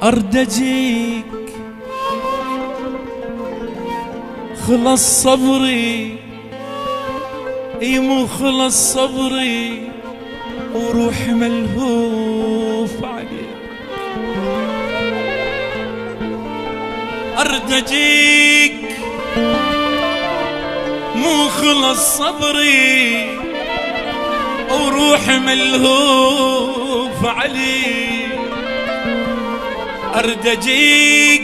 أرد أجيك خلص صبري، اي مو خلص صبري وروح ملهوف عليك. أرد أجيك مو خلص صبري وروح ملهوف عليك. أرد أجيك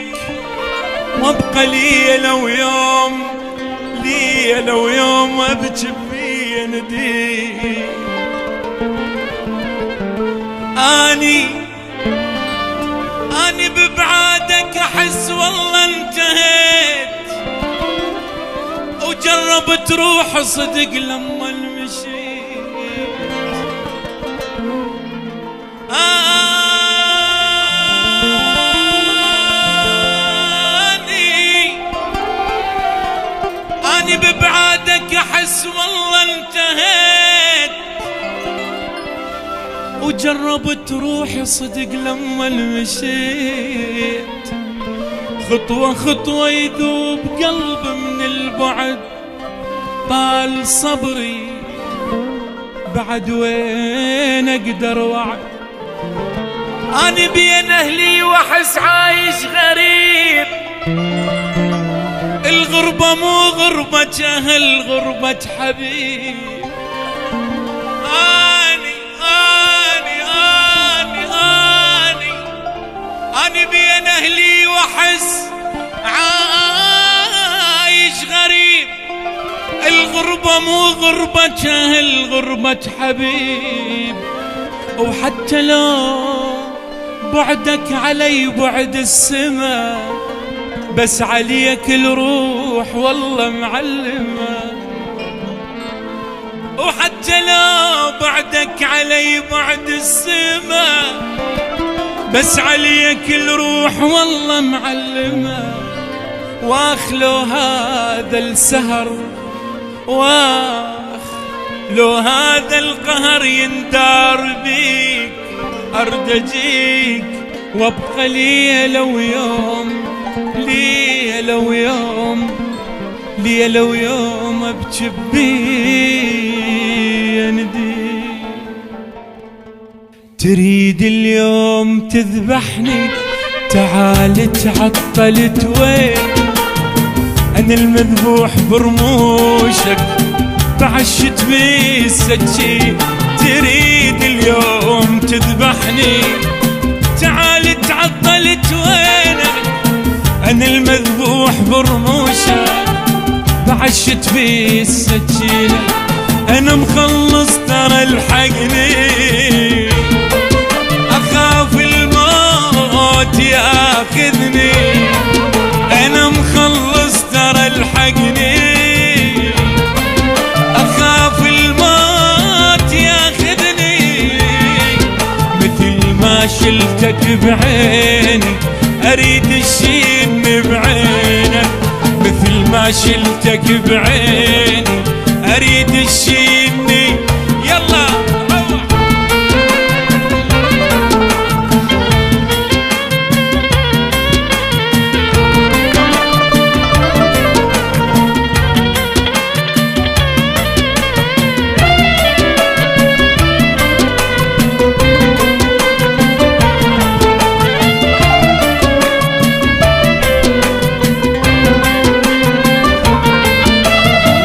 وابقى ليلة ويوم، ليلة ويوم أبكي في نديك. أني ببعادك أحس والله انتهيت، وجربت روح صدق لما المشيت. أني ببعادك أحس والله انتهيت، وجربت روحي صدق لما مشيت. خطوة خطوة يذوب قلب من البعد، طال صبري بعد وين أقدر وعد. أنا بين أهلي وأحس عايش غريب، الغربة مو غربة أهل، غربة حبيب. أنا بين أهلي وأحس عايش غريب، الغربة مو غربة أهل، غربة حبيب. وحتى لو بعدك علي بعد السما، بس عليك الروح والله معلمة. وحتى لو بعدك علي بعد السما، بس عليك الروح والله معلمة. واخلو هذا السهر، لو هذا القهر يندار بيك. أرد أجيك وابقى ليلة ويوم، ليلة ويوم، ليلة ويوم أبكي بيدي. تريد اليوم تذبحني، تعال تعطلت وين؟ أنا المذبوح برموشك بعشت بالسكين. تريد اليوم تذبحني، تعال تعطلت وينك؟ أنا المذبوح برموشك بعشت بالسكينة. أنا مخلص ترى الحقني، أخاف الموت ياخذني. أنا مخلص ترى الحقني، أخاف الموت ياخذني. مثل ما شلتك بعيني أريد الشين بعينك، مثل ما شلتك بعيني أريد الشيني. يلا روح.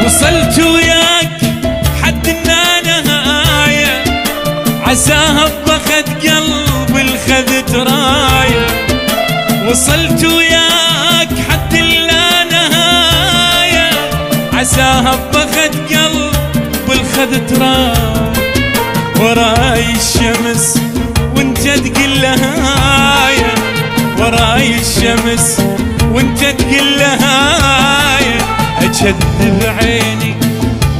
وصلت وياك حد النهاية، عساها بخت قلب الخذت راية. وصلت وياك حد النهاية، عساها بخت قلب الخذت راية. وراي الشمس وانت تقل لهاية، وراي الشمس وانت تقل لهاية. أكذب عيني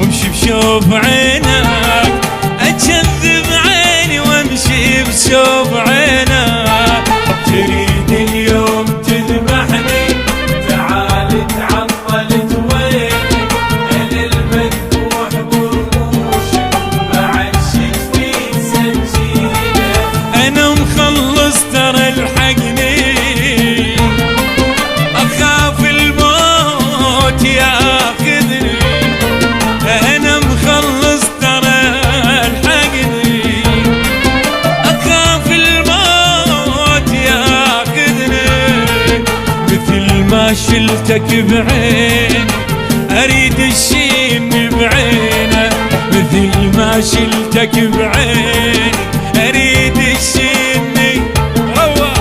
وامشي بشوف عينك، أكذب عيني وامشي بشوف عينك. تريد اليوم تذبحني، تعال تعطلت وينك؟ أنا المذبوح برموشك بعشق في سكينة. أنا مخلص ترى الحقني، شلتك بعيني اريد الشين بعينه، مثل ما شلتك بعيني اريد الشين. روح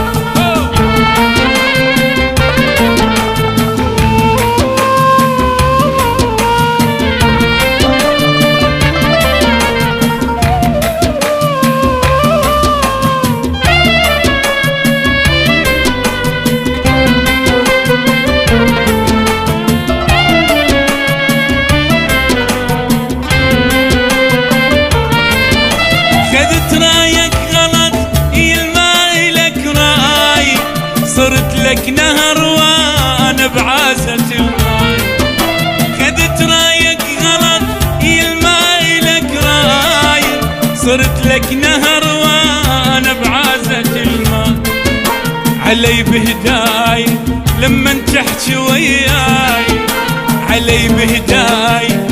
صرت لك نهر وانا بعازة الماي، خذت رايك غلط الماي لك راي، صرت لك نهر وانا بعازة الماي. علي بهداي لما تحكي وياي، علي بهداي